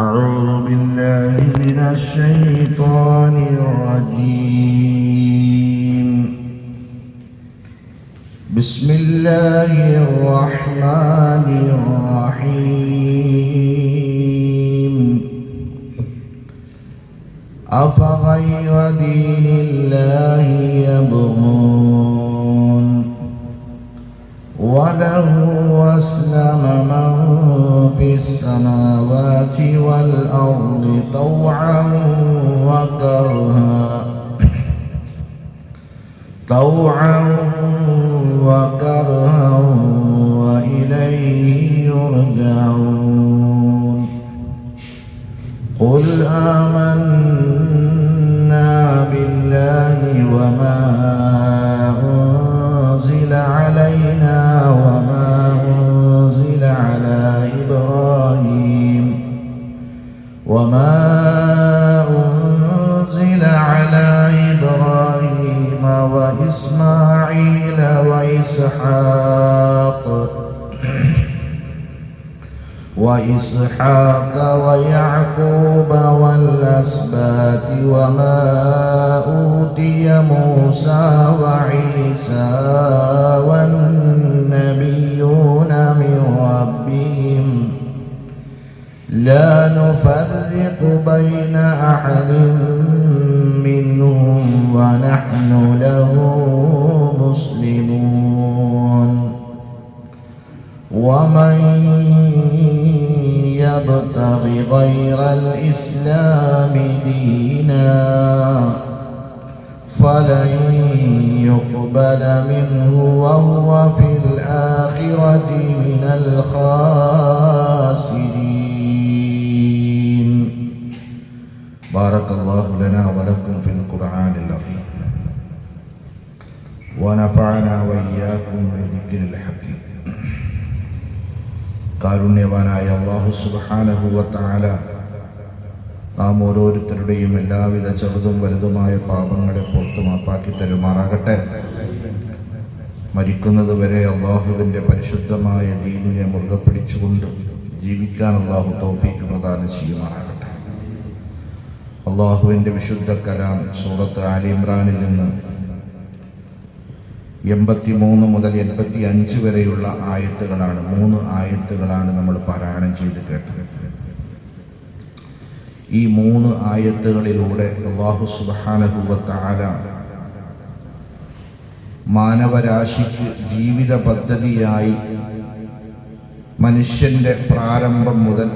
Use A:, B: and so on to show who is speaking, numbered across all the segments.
A: أعوذ بالله من الشيطان الرجيم. بسم الله الرحمن الرحيم. أفغير دين الله يبغون وله أسلم من في السماوات والأرض طوعا وكرها وإليه يرجعون. قل آمنا بالله وما أنزل علينا وما أنزل على إبراهيم وإسماعيل وإسحاق ويعقوب والأسباط وما أوتي موسى وعيسى والنبيون من ربهم لا نفرق بين أحد منهم ونحن له مسلمون. ومن يبتغ غير الإسلام دينا فلن يقبل منه وهو في الآخرة من الخاسرين. بارك الله لنا ولكم في القرآن العظيم ونفعنا وإياكم بذكر الحكيم. കാരുണ്യവാനായ അല്ലാഹു സുബ്ഹാനഹു വ തആല നാം ഓരോരുത്തരുടെയും എല്ലാവിധ ചെറുതും വലുതുമായ പാപങ്ങളെ പുറത്തു മാപ്പാക്കി തരുമാറാകട്ടെ. മരിക്കുന്നത് വരെ അല്ലാഹുവിൻ്റെ പരിശുദ്ധമായ ദീനിനെ മുറുകെ പിടിച്ചുകൊണ്ട് ജീവിക്കാൻ അല്ലാഹു തൗഫീഖ് പ്രദാനം ചെയ്യുമാറാകട്ടെ. അല്ലാഹുവിൻ്റെ വിശുദ്ധ കലാം സൂറത്ത് ആലി ഇംറാനിൽ നിന്ന് 83 മുതൽ 85 വരെയുള്ള ആയത്തുകളാണ്, 3 ആയത്തുകളാണ് നമ്മൾ പാരായണം ചെയ്ത് കേട്ടത്. ഈ 3 ആയത്തുകളിലൂടെ അല്ലാഹു സുബ്ഹാനഹു വ തആല മാനവരാശിക്ക് ജീവിത പദ്ധതിയായി മനുഷ്യന്റെ പ്രാരംഭം മുതൽ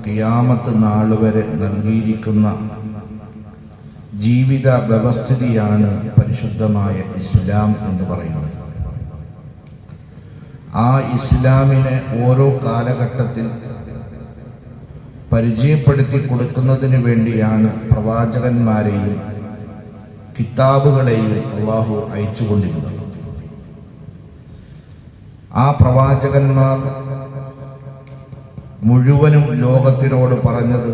A: ഖിയാമത്ത് നാൾ വരെ നൽകിയിരിക്കുന്ന ജീവിത വ്യവസ്ഥിതിയാണ് പരിശുദ്ധമായ ഇസ്ലാം എന്ന് പറയുന്നത്. ആ ഇസ്ലാമിനെ ഓരോ കാലഘട്ടത്തിൽ പരിചയപ്പെടുത്തി കൊടുക്കുന്നതിന് വേണ്ടിയാണ് പ്രവാചകന്മാരെയും കിതാബുകളെയും അല്ലാഹു അയച്ചുകൊണ്ടിരുന്നത്. ആ പ്രവാചകന്മാർ മുഴുവനും ലോകത്തിനോട് പറഞ്ഞത്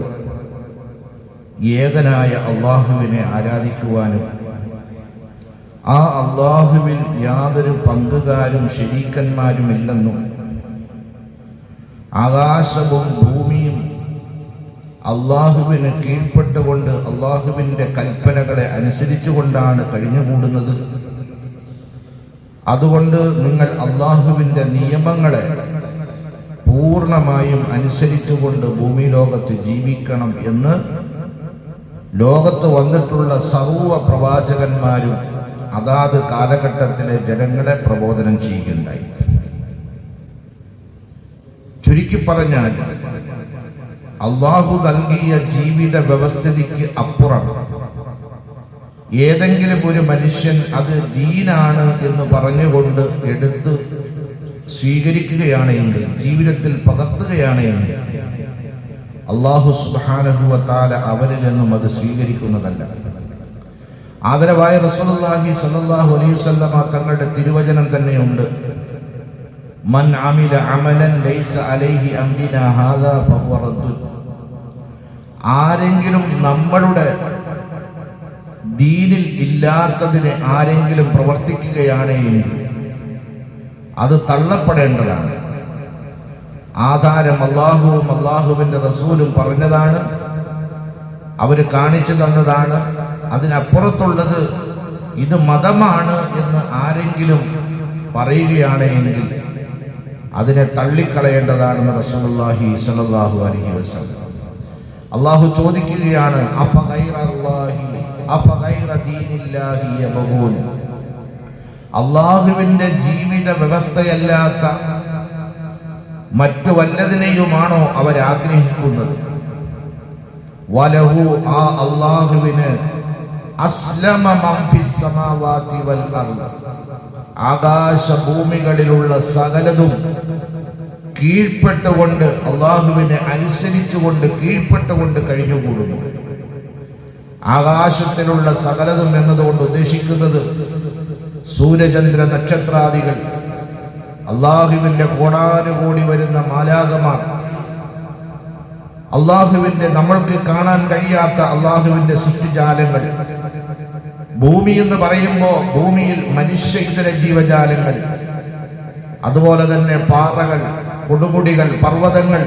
A: ഏകനായ അല്ലാഹുവിനെ ആരാധിക്കുവാനും ആ അല്ലാഹുവിൽ യാതൊരു പങ്കുകാരും ശരീക്കന്മാരുമില്ലെന്നും ആകാശവും ഭൂമിയും അല്ലാഹുവിന് കീഴ്പ്പെട്ടുകൊണ്ട് അല്ലാഹുവിൻ്റെ കൽപ്പനകളെ അനുസരിച്ചുകൊണ്ടാണ് കഴിഞ്ഞുകൂടുന്നത്. അതുകൊണ്ട് നിങ്ങൾ അല്ലാഹുവിൻ്റെ നിയമങ്ങളെ പൂർണ്ണമായും അനുസരിച്ചുകൊണ്ട് ഭൂമി ലോകത്ത് ജീവിക്കണം എന്ന് ലോകത്ത് വന്നിട്ടുള്ള സർവ്വ പ്രവാചകന്മാരും അതാത് കാലഘട്ടത്തിലെ ജനങ്ങളെ പ്രബോധനം ചെയ്യുകയുണ്ടായി. ചുരുക്കി പറഞ്ഞാൽ അല്ലാഹു നൽകിയ ജീവിത വ്യവസ്ഥിതിക്ക് അപ്പുറം ഏതെങ്കിലും ഒരു മനുഷ്യൻ അത് ദീനാണ് എന്ന് പറഞ്ഞുകൊണ്ട് എടുത്ത് സ്വീകരിക്കുകയാണ് എങ്കിൽ, ജീവിതത്തിൽ പകർത്തുകയാണ് എങ്കിൽ അല്ലാഹു സുബ്ഹാനഹു വ തആല അവരിൽ നിന്നും അത് സ്വീകരിക്കുന്നതല്ല. ആദരവായ റസൂലുള്ളാഹി സ്വല്ലല്ലാഹു അലൈഹി വസല്ലമ തങ്ങളുടെ തിരുവചനം തന്നെയുണ്ട്, മൻ അമില അമലൻ ലൈസ അലൈഹി അംരിനാ ഹാദാ ഫഹുവ റദ്ദുൻ. ആരെങ്കിലും നമ്മളുടെ ദീനിൽ ഇല്ലാത്തതിനെ ആരെങ്കിലും പ്രവർത്തിക്കുകയാണെങ്കിൽ അത് തള്ളപ്പെടേണ്ടതാണ്. ആധാരം അള്ളാഹുവും അള്ളാഹുവിന്റെ റസൂലും പറഞ്ഞതാണ്, അവര് കാണിച്ചു തന്നതാണ്. അതിനപ്പുറത്തുള്ളത് ഇത് മതമാണ് എന്ന് ആരെങ്കിലും പറയുകയാണെങ്കിൽ അതിനെ തള്ളിക്കളയേണ്ടതാണെന്ന് റസൂലുള്ളാഹി സ്വല്ലല്ലാഹു അലൈഹി വസല്ലം. അള്ളാഹു ചോദിക്കുകയാണ്, അള്ളാഹുവിന്റെ ജീവിത വ്യവസ്ഥയല്ലാത്ത മറ്റു വല്ലതിനെയുമാണോ അവരാഗ്രഹിക്കുന്നത്? വലഹു, ആ അള്ളാഹുവിന് അസ്ലമ മൻ ഫിസ് സമാവാതി വൽ അർദ്, ആകാശഭൂമികളിലുള്ള സകലതും കീഴ്പ്പെട്ടുകൊണ്ട്, അള്ളാഹുവിനെ അനുസരിച്ചുകൊണ്ട് കീഴ്പ്പെട്ടുകൊണ്ട് കഴിഞ്ഞുകൂടുന്നു. ആകാശത്തിലുള്ള സകലതും എന്നതുകൊണ്ട് ഉദ്ദേശിക്കുന്നത് സൂര്യചന്ദ്ര നക്ഷത്രാദികൾ, അള്ളാഹുവിന്റെ കോടാനുകൂടി വരുന്ന മാലാഖമാർ, അള്ളാഹുവിന്റെ നമ്മൾക്ക് കാണാൻ കഴിയാത്ത അള്ളാഹുവിന്റെ സൃഷ്ടിജാലങ്ങൾ, ഭൂമി എന്ന് പറയുമ്പോൾ ഭൂമിയിൽ മനുഷ്യ ഇതര ജീവജാലങ്ങൾ, അതുപോലെ തന്നെ പാറകൾ, കൊടുമുടികൾ, പർവ്വതങ്ങൾ,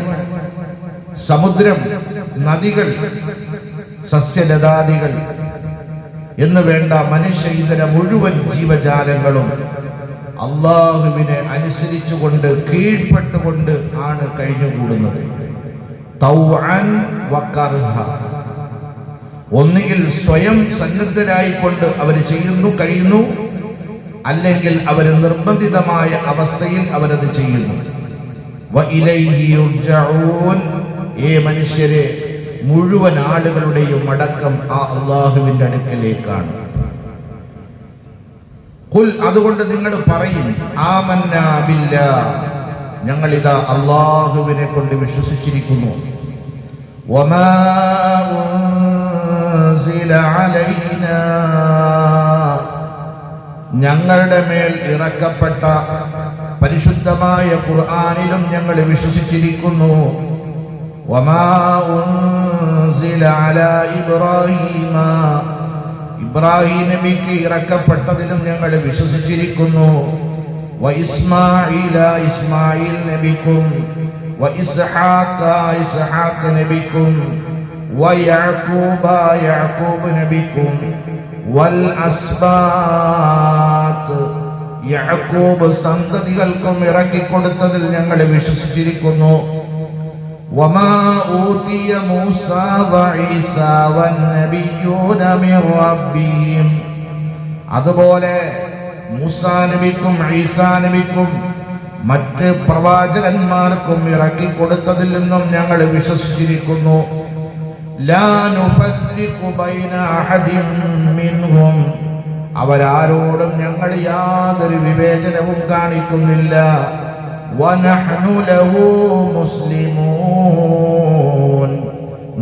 A: സമുദ്രം, നദികൾ, സസ്യലതാദികൾ എന്ന് വേണ്ട മനുഷ്യ ഇതര മുഴുവൻ ജീവജാലങ്ങളും അള്ളാഹുവിനെ അനുസരിച്ചുകൊണ്ട് കീഴ്പ്പെട്ടുകൊണ്ട് ആണ് കഴിഞ്ഞുകൂടുന്നത്. തൗഅൻ വകർഹ, ഒന്നുകിൽ സ്വയം സന്നദ്ധരായിക്കൊണ്ട് അവർ ചെയ്യുന്നു, കഴിയുന്നു, അല്ലെങ്കിൽ അവർ നിർബന്ധിതമായ അവസ്ഥയിൽ അവരത് ചെയ്യുന്നു. വഇലൈഹി യുർജഊൻ, ഏ മനുഷ്യരെ, മുഴുവൻ ആളുകളുടെയും അടക്കം ആ അള്ളാഹുവിന്റെ അടുക്കലേക്കാണ്. ഖുൽ, അതുകൊണ്ട് നിങ്ങൾ പറയും, ആമന്നാ ബില്ലാഹ്, ഞങ്ങളിതാ അള്ളാഹുവിനെ കൊണ്ട് വിശ്വസിച്ചിരിക്കുന്നു. വമാ ഉൻസില അലൈനാ, ഞങ്ങളുടെ മേൽ ഇറക്കപ്പെട്ട പരിശുദ്ധമായ ഖുർആനിലും ഞങ്ങൾ വിശ്വസിച്ചിരിക്കുന്നു. വമാ ഉൻസില അലാ ഇബ്രാഹീമ, ഇബ്രാഹിം നബിക്ക് ഇറക്കപ്പെട്ടതിലും ഞങ്ങൾ വിശ്വസിച്ചിരിക്കുന്നു. വഇസ്മാഈല, ഇസ്മായിൽ നബിക്കും, വഇസ്ഹാഖ, ഇസ്ഹാഖ് നബിക്കും, വയഅഖൂബ, യഅഖൂബ് നബിക്കും, വൽ അസ്ബാത്ത്, യഅഖൂബ് സന്തതികൾക്കും ഇറക്കിക്കൊടുത്തതിൽ ഞങ്ങൾ വിശ്വസിച്ചിരിക്കുന്നു. വമാ ഊതിയ മൂസാ വഈസാ വന്നബിയ്യൂന മിർ റബ്ബിഹിം, അതുപോലെ മൂസാ നബിക്കും ഈസാ നബിക്കും മറ്റ് പ്രവാചകന്മാർക്കും ഇറക്കിക്കൊടുത്തതിൽ നിന്നും ഞങ്ങൾ വിശ്വസിച്ചിരിക്കുന്നു. ലാ നുഫർരിഖു ബൈന അഹദിൻ മിൻഹും, അവരാരോടും ഞങ്ങൾ യാതൊരു വിവേചനവും കാണിക്കുന്നില്ല. വനഹ്നു ലഹു മുസ്ലിമൂൻ,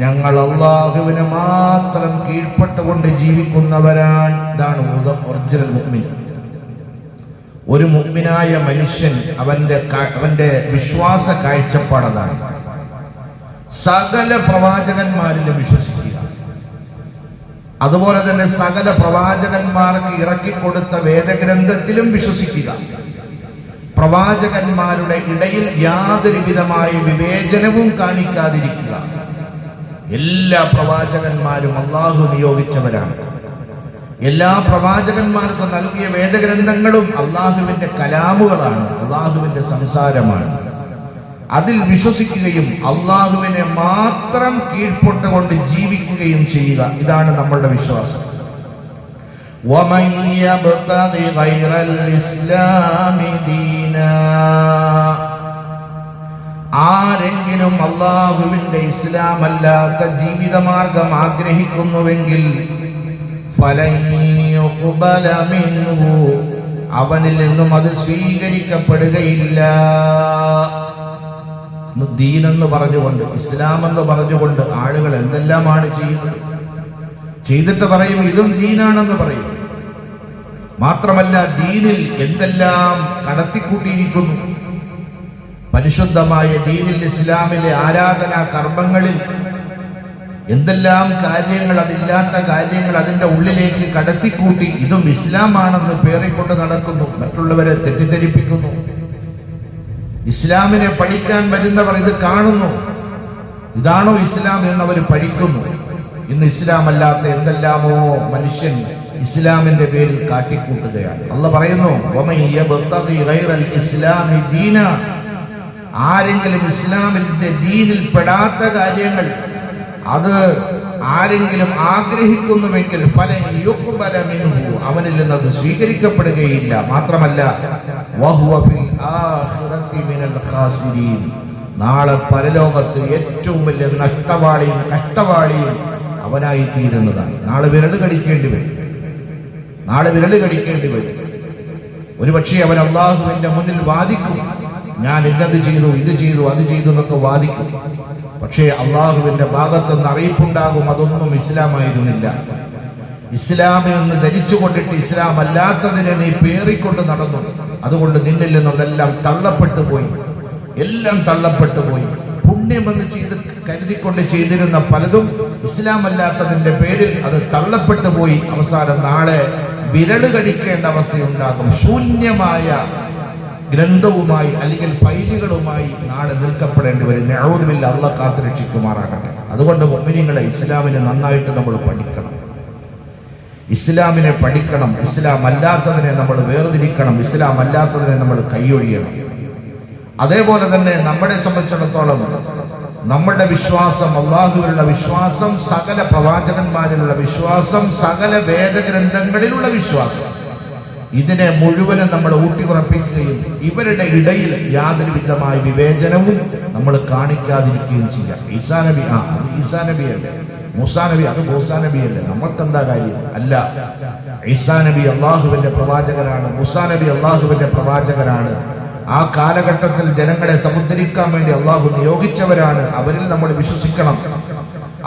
A: ഞങ്ങൾ അല്ലാഹുവിനെ മാത്രം കീഴ്പ്പെട്ടുകൊണ്ട് ജീവിക്കുന്നവരാണ്. ഇതാണ് ഒറിജിനൽ മുഅ്മിൻ. ഒരു മുഅ്മിനായ മനുഷ്യൻ അവന്റെ വിശ്വാസ കാഴ്ചപ്പാടതാണ്. സകല പ്രവാചകന്മാരിലും വിശ്വസിക്കുക, അതുപോലെ തന്നെ സകല പ്രവാചകന്മാർക്ക് ഇറക്കിക്കൊടുത്ത വേദഗ്രന്ഥത്തിലും വിശ്വസിക്കുക. പ്രവാചകന്മാരുടെ ഇടയിൽ യാതൊരു വിധമായ വിവേചനവും കാണിക്കാതിരിക്കുക. എല്ലാ പ്രവാചകന്മാരും അള്ളാഹു നിയോഗിച്ചവരാണ്. എല്ലാ പ്രവാചകന്മാർക്കും നൽകിയ വേദഗ്രന്ഥങ്ങളും അള്ളാഹുവിന്റെ കലാമുകളാണ്, അള്ളാഹുവിന്റെ സംസാരമാണ്. അതിൽ വിശ്വസിക്കുകയും അള്ളാഹുവിനെ മാത്രം കീഴ്പ്പെട്ടുകൊണ്ട് ജീവിക്കുകയും ചെയ്യുക, ഇതാണ് നമ്മളുടെ വിശ്വാസം. وَمَنْ يَبْتَغِ غَيْرَ الْإِسْلَامِ دِينًا, ആരെങ്കിലും അള്ളാഹുവിന്റെ ഇസ്ലാം അല്ലാത്ത ജീവിതമാർഗം ആഗ്രഹിക്കുന്നുവെങ്കിൽ ഫലൻ യുഖ്ബല മിൻഹു, അവനിൽ നിന്നും അത് സ്വീകരിക്കപ്പെടുകയില്ല. ദീൻ എന്ന് പറഞ്ഞുകൊണ്ട്, ഇസ്ലാം എന്ന് പറഞ്ഞുകൊണ്ട് ആളുകൾ എന്തെല്ലാമാണ് ചെയ്യുന്നത്. ചെയ്തിട്ട് പറയും ഇതും ദീനാണെന്ന് പറയും. മാത്രമല്ല ദീനിൽ എന്തെല്ലാം കടത്തിക്കൂട്ടിയിരിക്കുന്നു. പരിശുദ്ധമായ ദീനിൽ, ഇസ്ലാമിലെ ആരാധനാ കർമ്മങ്ങളിൽ എന്തെല്ലാം കാര്യങ്ങൾ, അതില്ലാത്ത കാര്യങ്ങൾ അതിൻ്റെ ഉള്ളിലേക്ക് കടത്തിക്കൂട്ടി ഇതും ഇസ്ലാമാണെന്ന് പേറിക്കൊണ്ട് നടക്കുന്നു, മറ്റുള്ളവരെ തെറ്റിദ്ധരിപ്പിക്കുന്നു. ഇസ്ലാമിനെ പഠിക്കാൻ വരുന്നവർ ഇത് കാണുന്നു, ഇതാണോ ഇസ്ലാം എന്നവർ പഠിക്കുന്നു. ഇന്ന് ഇസ്ലാം അല്ലാത്ത എന്തെല്ലാമോ മനുഷ്യൻ ഇസ്ലാമിന്റെ പേരിൽ കാട്ടിക്കൂട്ടുകയാണ്. അല്ലാഹു പറയുന്നു, വമൻ യബ്തഗി ഗൈറൽ ഇസ്ലാമി ദീന, ആരെങ്കിലും ഇസ്ലാമിന്റെ ദീനിൽ പെടാത്ത കാര്യങ്ങൾ അത് ആരെങ്കിലും ആഗ്രഹിക്കുന്നുവെങ്കിൽ ഫലൻ യുഖ്ബല മിൻഹു, അവനിൽ നിന്ന് അത് സ്വീകരിക്കപ്പെടുകയില്ല. മാത്രമല്ല വഹുവ ഫിൽ ആഖിറതി മിനൽ ഖാസിരീൻ, നാളെ പരലോകത്ത് ഏറ്റവും വലിയ നഷ്ടവാളിയും കഷ്ടവാളിയും അവനായി തീരുന്നതാണ്. നാളെ വിരൽ കടിക്കേണ്ടി വരും. ഒരുപക്ഷെ അവൻ അള്ളാഹുവിന്റെ മുന്നിൽ വാദിക്കും, ഞാൻ ഇന്നത് ചെയ്തു, ഇത് ചെയ്തു, അത് ചെയ്തു എന്നൊക്കെ വാദിക്കും. പക്ഷേ അള്ളാഹുവിന്റെ ഭാഗത്തുനിന്ന് അറിയിപ്പുണ്ടാകും, അതൊന്നും ഇസ്ലാമായിരുന്നില്ല. ഇസ്ലാമിൽ നിന്ന് ധരിച്ചുകൊണ്ടിട്ട് ഇസ്ലാം അല്ലാത്തതിനെ നീ പേറിക്കൊണ്ട് നടന്നു. അതുകൊണ്ട് നിന്നിൽ നിന്നതെല്ലാം തള്ളപ്പെട്ടു പോയി, എല്ലാം തള്ളപ്പെട്ടു പോയി. പുണ്യമെന്ന് കരുതിക്കൊണ്ട് ചെയ്തിരുന്ന പലതും ഇസ്ലാം അല്ലാത്തതിന്റെ പേരിൽ അത് തള്ളപ്പെട്ടു പോയി. അവസാനം നാളെ വിരല് കടിക്കേണ്ട അവസ്ഥയുണ്ടാകും. ശൂന്യമായ ഗ്രന്ഥവുമായി അല്ലെങ്കിൽ ഫൈലുകളുമായി നാളെ നിൽക്കപ്പെടേണ്ടി വരും. നഊദുബില്ലാ, അല്ലാഹ് കാത്തുരക്ഷിക്കുമാറാകട്ടെ. അതുകൊണ്ട് മുഅ്മിനീങ്ങളെ, ഇസ്ലാമിനെ നന്നായിട്ട് നമ്മൾ പഠിക്കണം. ഇസ്ലാമിനെ പഠിക്കണം. ഇസ്ലാം അല്ലാത്തതിനെ നമ്മൾ വേർതിരിക്കണം. ഇസ്ലാം അല്ലാത്തതിനെ നമ്മൾ കൈയൊഴിയണം. അതേപോലെ തന്നെ നമ്മളെ സംബന്ധിച്ചിടത്തോളം നമ്മുടെ വിശ്വാസം, അള്ളാഹുവിലുള്ള വിശ്വാസം, സകല പ്രവാചകന്മാരിലുള്ള വിശ്വാസം, സകല വേദഗ്രന്ഥങ്ങളിലുള്ള വിശ്വാസം, ഇതിനെ മുഴുവനും നമ്മൾ ഊട്ടിയുറപ്പിക്കുകയും ഇവരുടെ ഇടയിൽ യാതൊരു വിധമായ വിവേചനവും നമ്മൾ കാണിക്കാതിരിക്കുകയും ചെയ്യാം. ഈസാ നബി ഈസാ നബിയല്ലേ, മൂസാ നബി മൂസാ നബിയല്ലേ, നമ്മൾക്കെന്താ കാര്യം? അല്ല, ഈസാ നബി അള്ളാഹുവിന്റെ പ്രവാചകനാണ്, മൂസാ നബി അള്ളാഹുവിന്റെ പ്രവാചകനാണ്. ആ കാലഘട്ടത്തിൽ ജനങ്ങളെ സമുദ്ധരിക്കാൻ വേണ്ടി അള്ളാഹു നിയോഗിച്ചവരാണ്. അവരിൽ നമ്മൾ വിശ്വസിക്കണം.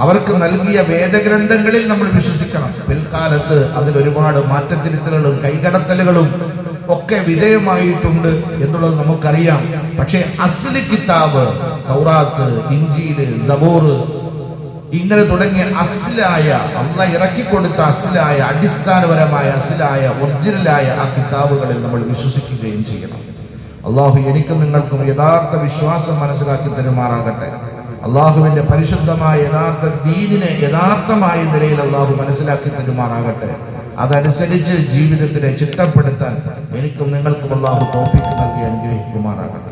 A: അവർക്ക് നൽകിയ വേദഗ്രന്ഥങ്ങളിൽ നമ്മൾ വിശ്വസിക്കണം. പിൽക്കാലത്ത് അതിൽ ഒരുപാട് മാറ്റത്തിരുത്തലുകളും കൈകടത്തലുകളും ഒക്കെ വിധേയമായിട്ടുണ്ട് എന്നുള്ളത് നമുക്കറിയാം. പക്ഷേ അസ്ലി കിതാബ്, തൗറാത്ത്, ഇഞ്ചീല്, സബൂർ, ഇങ്ങനെ തുടങ്ങിയ അസ്ലായ, അള്ളാഹ് ഇറക്കിക്കൊടുത്ത അസ്ലായ, അടിസ്ഥാനപരമായ അസ്ലായ, ഒറിജിനലായ ആ കിതാബുകളിൽ നമ്മൾ വിശ്വസിക്കുകയും ചെയ്യണം. അള്ളാഹു എനിക്കും നിങ്ങൾക്കും യഥാർത്ഥ വിശ്വാസം മനസ്സിലാക്കി തരുമാറാകട്ടെ. അള്ളാഹുവിന്റെ പരിശുദ്ധമായ യഥാർത്ഥ ദീനിനെ യഥാർത്ഥമായ നിലയിൽ അള്ളാഹു മനസ്സിലാക്കി തരുമാറാകട്ടെ. അതനുസരിച്ച് ജീവിതത്തിനെ ചിട്ടപ്പെടുത്താൻ എനിക്കും നിങ്ങൾക്കും അള്ളാഹു തൗഫീഖ് നൽകി അനുഗ്രഹിക്കുമാറാകട്ടെ.